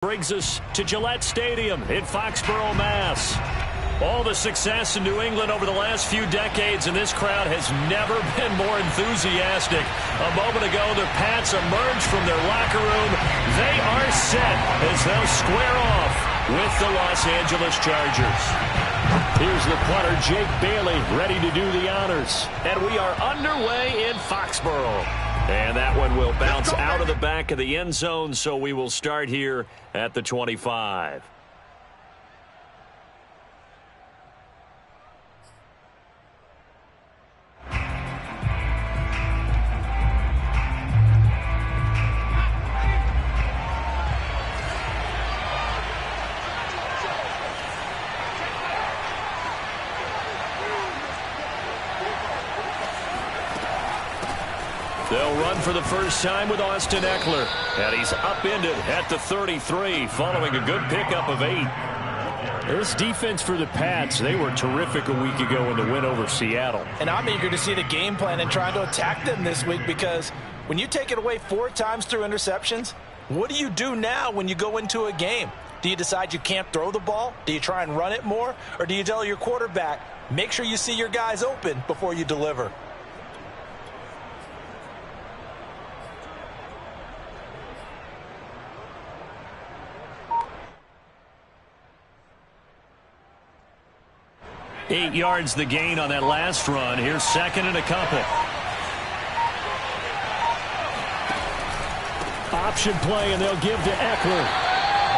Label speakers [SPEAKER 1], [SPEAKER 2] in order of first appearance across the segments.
[SPEAKER 1] Brings us to Gillette Stadium in Foxborough, Mass. All the success in New England over the last few decades, and this crowd has never been more enthusiastic. A moment ago, the Pats emerged from their locker room. They are set as they'll square off with the Los Angeles Chargers. Here's the punter, Jake Bailey, ready to do the honors. And we are underway in Foxborough. And that one will bounce out of the back of the end zone, so we will start here at the 25. They'll run for the first time with Austin Ekeler. And he's upended at the 33 following a good pickup of 8. This defense for the Pats, they were terrific a week ago in the win over Seattle.
[SPEAKER 2] And I'm eager to see the game plan and trying to attack them this week, because when you take it away 4 times through interceptions, what do you do now when you go into a game? Do you decide you can't throw the ball? Do you try and run it more? Or do you tell your quarterback, make sure you see your guys open before you deliver?
[SPEAKER 1] Eight yards the gain on that last run. Here's second and a couple. Option play, and they'll give to Ekeler.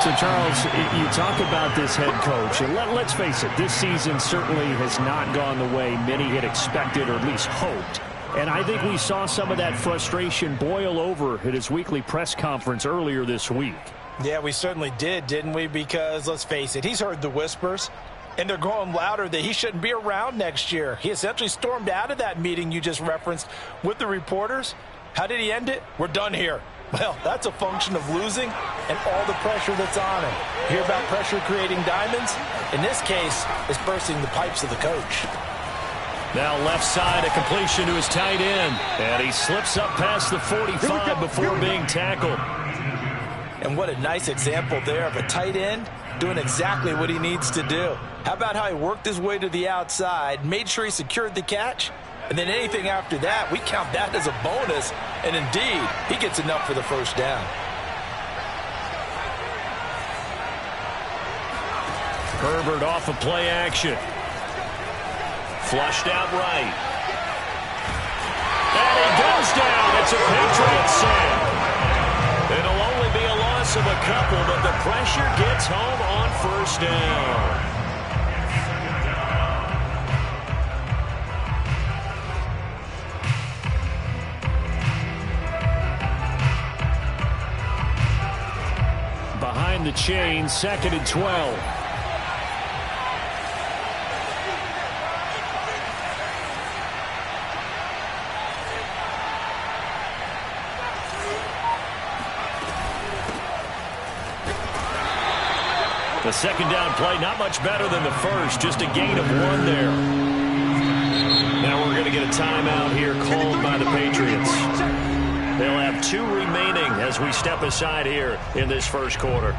[SPEAKER 1] So, Charles, you talk about this head coach, and let's face it, this season certainly has not gone the way many had expected or at least hoped. And I think we saw some of that frustration boil over at his weekly press conference earlier this week.
[SPEAKER 2] Yeah, we certainly did, didn't we? Because, let's face it, he's heard the whispers. And they're going louder that he shouldn't be around next year. He essentially stormed out of that meeting you just referenced with the reporters. How did he end it? We're done here. Well, that's a function of losing and all the pressure that's on him. You hear about pressure creating diamonds? In this case, it's bursting the pipes of the coach.
[SPEAKER 1] Now left side, a completion to his tight end. And he slips up past the 45 before being tackled.
[SPEAKER 2] And what a nice example there of a tight end doing exactly what he needs to do. How about how he worked his way to the outside, made sure he secured the catch, and then anything after that, we count that as a bonus. And indeed, he gets enough for the first down.
[SPEAKER 1] Herbert off of play action. Flushed out right. And he goes down. It's a Patriot sack. It'll only be a loss of a couple, but the pressure gets home on first down. Behind the chain, second and 12. The second down play, not much better than the first, just a gain of 1 there. Now we're going to get a timeout here called by the Patriots. They'll have 2 remaining as we step aside here in this first quarter.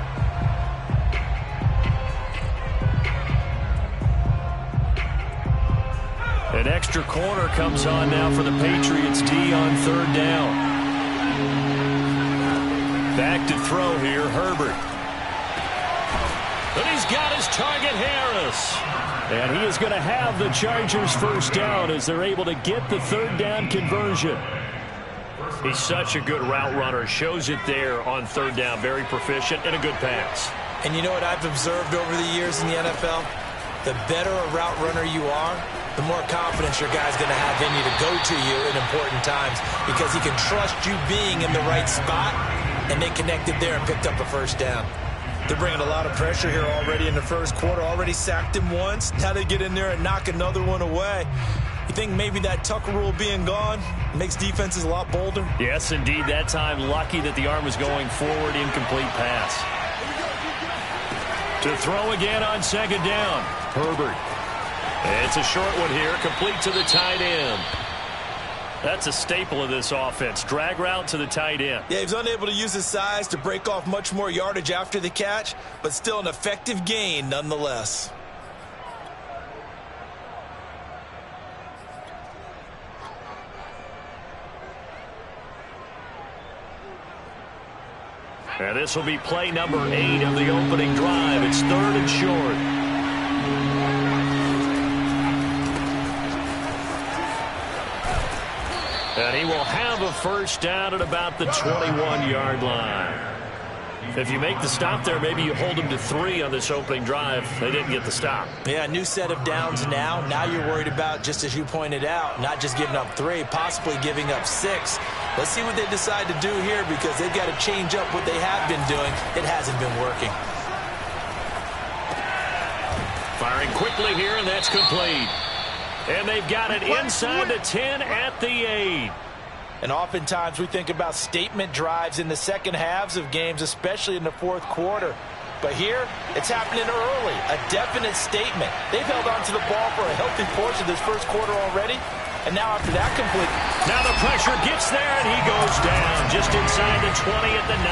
[SPEAKER 1] An extra corner comes on now for the Patriots D on third down. Back to throw here, Herbert. But he's got his target, Harris. And he is going to have the Chargers first down as they're able to get the third down conversion. He's such a good route runner. Shows it there on third down. Very proficient and a good pass.
[SPEAKER 2] And you know what I've observed over the years in the NFL? The better a route runner you are, the more confidence your guy's going to have in you to go to you in important times, because he can trust you being in the right spot, and they connected there and picked up a first down. They're bringing a lot of pressure here already in the first quarter. Already sacked him once. Now they get in there and knock another one away. You think maybe that Tucker rule being gone makes defenses a lot bolder?
[SPEAKER 1] Yes, indeed. That time, lucky that the arm was going forward. Incomplete pass. To throw again on second down. Herbert. It's a short one here, complete to the tight end. That's a staple of this offense. Drag route to the tight end.
[SPEAKER 2] Yeah, he's unable to use his size to break off much more yardage after the catch, but still an effective gain nonetheless.
[SPEAKER 1] And this will be play number 8 of the opening drive. It's 3rd and short. And he will have a first down at about the 21-yard line. If you make the stop there, maybe you hold them to 3 on this opening drive. They didn't get the stop.
[SPEAKER 2] Yeah, new set of downs now. Now you're worried about, just as you pointed out, not just giving up 3, possibly giving up 6. Let's see what they decide to do here, because they've got to change up what they have been doing. It hasn't been working.
[SPEAKER 1] Firing quickly here, and that's complete. And they've got it inside the 10 at the 8.
[SPEAKER 2] And oftentimes we think about statement drives in the second halves of games, especially in the fourth quarter. But here, it's happening early, a definite statement. They've held on to the ball for a healthy portion of this first quarter already. And now after that complete.
[SPEAKER 1] Now the pressure gets there, and he goes down just inside the 20 at the 19.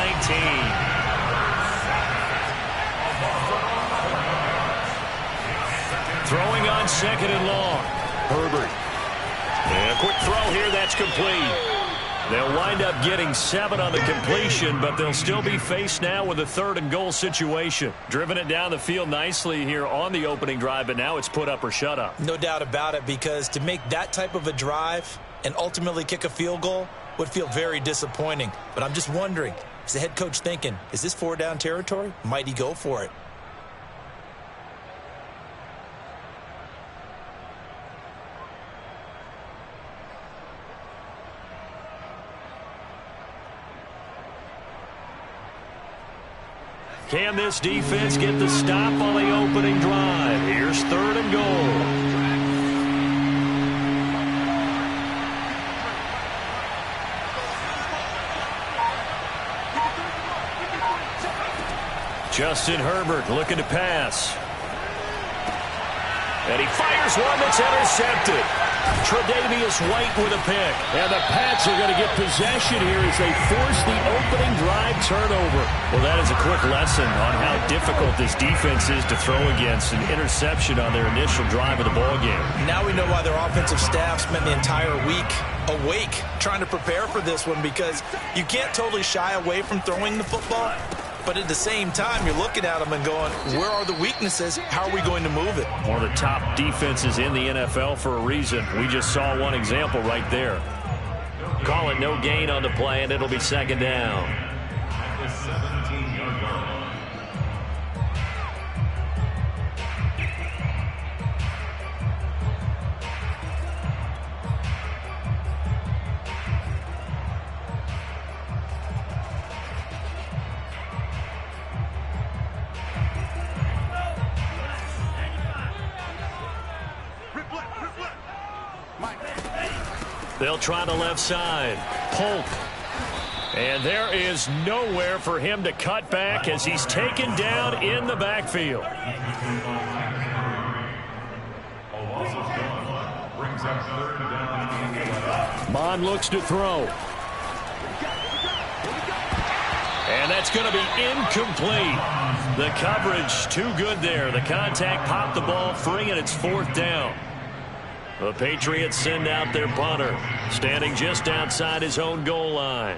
[SPEAKER 1] Throwing on 2nd and long. Herbert. And a quick throw here, that's complete. They'll wind up getting 7 on the completion, but they'll still be faced now with a 3rd and goal situation. Driven it down the field nicely here on the opening drive, but now it's put up or shut up.
[SPEAKER 2] No doubt about it, because to make that type of a drive and ultimately kick a field goal would feel very disappointing. But I'm just wondering, is the head coach thinking, is this 4-down territory? Might he go for it?
[SPEAKER 1] Can this defense get the stop on the opening drive? Here's 3rd and goal. Justin Herbert looking to pass. And he fires one that's intercepted. Tre'Davious White with a pick. And the Pats are going to get possession here as they force the opening drive turnover. Well, that is a quick lesson on how difficult this defense is to throw against an interception on their initial drive of the ballgame.
[SPEAKER 2] Now we know why their offensive staff spent the entire week awake trying to prepare for this one, because you can't totally shy away from throwing the football. But at the same time, you're looking at them and going, where are the weaknesses? How are we going to move it?
[SPEAKER 1] One of the top defenses in the NFL for a reason. We just saw one example right there. Call it no gain on the play, and it'll be 2nd down. They'll try the left side. Polk. And there is nowhere for him to cut back as he's taken down in the backfield. Mond looks to throw. And that's going to be incomplete. The coverage too good there. The contact popped the ball free, and it's 4th down. The Patriots send out their punter, standing just outside his own goal line.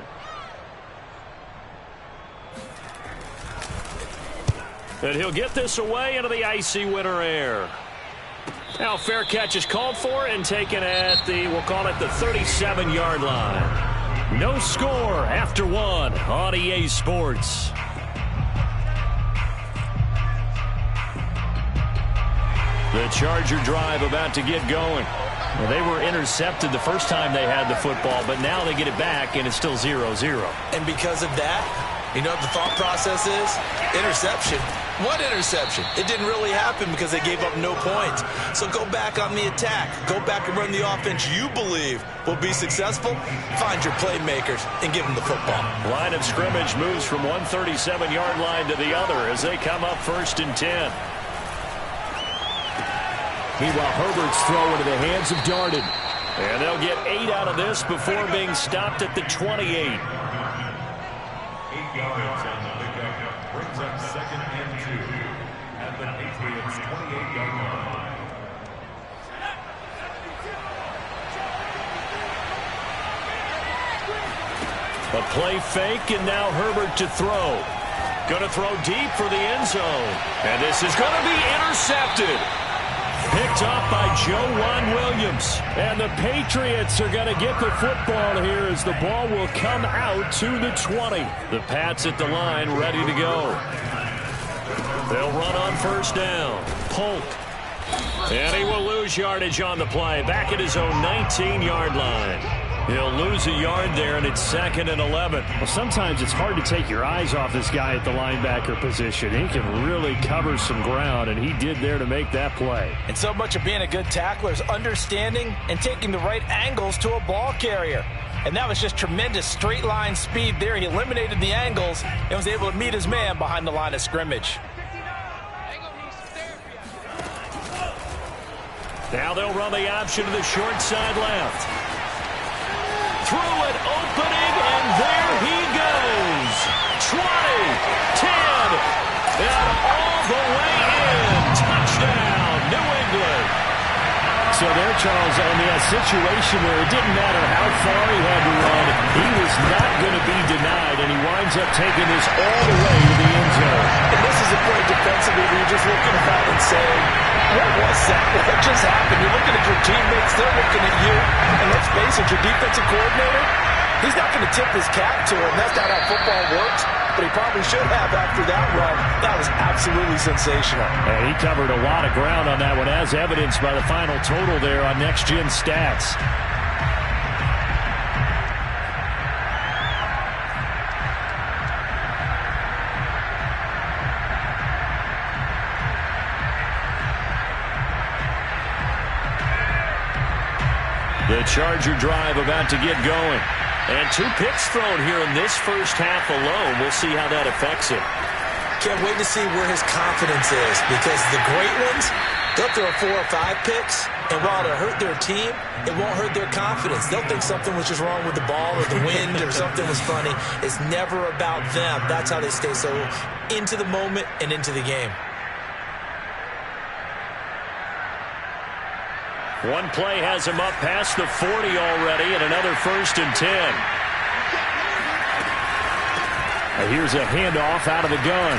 [SPEAKER 1] And he'll get this away into the icy winter air. Now fair catch is called for and taken at the, we'll call it the 37-yard line. No score after 1 on EA Sports. The Charger drive about to get going. Well, they were intercepted the first time they had the football, but now they get it back, and it's still 0-0.
[SPEAKER 2] And because of that, you know what the thought process is? Interception. What interception? It didn't really happen because they gave up no points. So go back on the attack. Go back and run the offense you believe will be successful. Find your playmakers and give them the football.
[SPEAKER 1] Line of scrimmage moves from one 37-yard line to the other as they come up 1st and 10.
[SPEAKER 3] Meanwhile, Herbert's throw into the hands of Darden.
[SPEAKER 1] And they'll get 8 out of this before being stopped at the 28.
[SPEAKER 3] 8 yards on the pickup. Brings up 2nd and 2 at the Patriots' 28-yard line.
[SPEAKER 1] A play fake, and now Herbert to throw. Going to throw deep for the end zone. And this is going to be intercepted. Picked up by Joejuan Williams. And the Patriots are going to get the football here as the ball will come out to the 20. The Pats at the line ready to go. They'll run on first down. Polk. And he will lose yardage on the play. Back at his own 19-yard line. He'll lose a yard there, and it's 2nd and 11.
[SPEAKER 4] Well, sometimes it's hard to take your eyes off this guy at the linebacker position. He can really cover some ground, and he did there to make that play.
[SPEAKER 2] And so much of being a good tackler is understanding and taking the right angles to a ball carrier. And that was just tremendous straight line speed there. He eliminated the angles and was able to meet his man behind the line of scrimmage.
[SPEAKER 1] Now they'll run the option to the short side left. Through an opening, and there he goes. 20, 10, and all the way in. Touchdown, New England.
[SPEAKER 4] So there, Charles, on the situation where it didn't matter how far he had to run, he was not going to be denied, and he winds up taking this all the way to the end zone.
[SPEAKER 2] And this is a play defensively where you're just looking at that and saying, what was that? What just happened? You're looking at your teammates, they're looking at you, and let's face it, your defensive coordinator, he's not going to tip his cap to him. That's not how football works, but he probably should have after that run. That was absolutely sensational.
[SPEAKER 4] And he covered a lot of ground on that one, as evidenced by the final total there on Next Gen Stats.
[SPEAKER 1] The Charger drive about to get going. And 2 picks thrown here in this first half alone. We'll see how that affects him.
[SPEAKER 2] Can't wait to see where his confidence is, because the great ones, they'll throw 4 or 5 picks, and while it'll hurt their team, it won't hurt their confidence. They'll think something was just wrong with the ball or the wind or something was funny. It's never about them. That's how they stay so into the moment and into the game.
[SPEAKER 1] One play has him up past the 40 already, and another 1st and 10.
[SPEAKER 4] Here's a handoff out of the gun.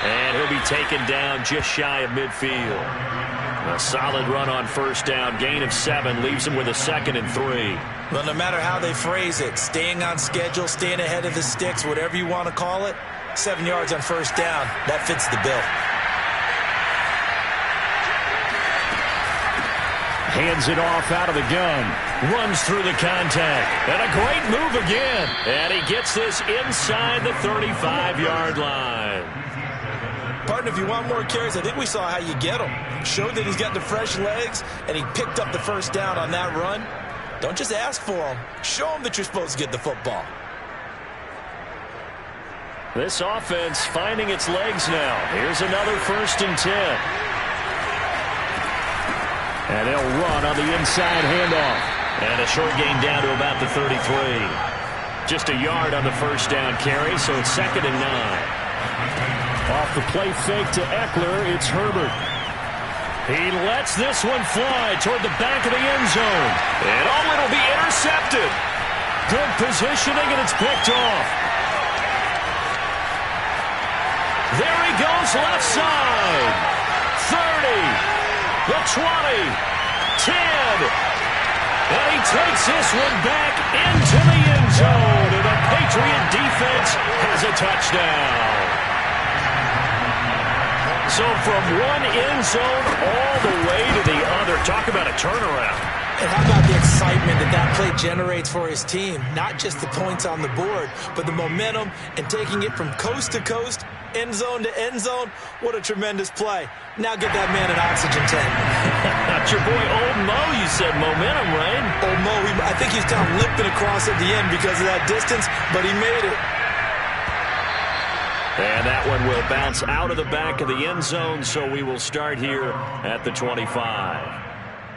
[SPEAKER 1] And he'll be taken down just shy of midfield. A solid run on first down. Gain of 7 leaves him with a 2nd and 3.
[SPEAKER 2] Well, no matter how they phrase it, staying on schedule, staying ahead of the sticks, whatever you want to call it, 7 yards on first down, that fits the bill.
[SPEAKER 4] Hands it off out of the gun.
[SPEAKER 1] Runs through the contact. And a great move again. And he gets this inside the 35-yard line.
[SPEAKER 2] Partner, if you want more carries, I think we saw how you get them. Showed that he's got the fresh legs, and he picked up the first down on that run. Don't just ask for them. Show them that you're supposed to get the football.
[SPEAKER 1] This offense finding its legs now. Here's another 1st and 10.
[SPEAKER 4] And they'll run on the inside handoff.
[SPEAKER 1] And a short gain down to about the 33. Just a yard on the first down carry, so it's 2nd and 9.
[SPEAKER 4] Off the play fake to Eckler, it's Herbert.
[SPEAKER 1] He lets this one fly toward the back of the end zone. And it'll be intercepted. Good positioning, and it's picked off. There he goes left side. 30. The 20, 10, and he takes this one back into the end zone, and the Patriot defense has a touchdown. So from one end zone all the way to the other. Talk about a turnaround.
[SPEAKER 2] And how about the excitement that play generates for his team? Not just the points on the board, but the momentum and taking it from coast to coast, end zone to end zone. What a tremendous play. Now get that man an oxygen tank.
[SPEAKER 1] That's your boy Old Mo. You said momentum, right?
[SPEAKER 2] Old Mo, I think he's kind of limping across at the end because of that distance, but he made it.
[SPEAKER 1] And that one will bounce out of the back of the end zone, so we will start here at the 25.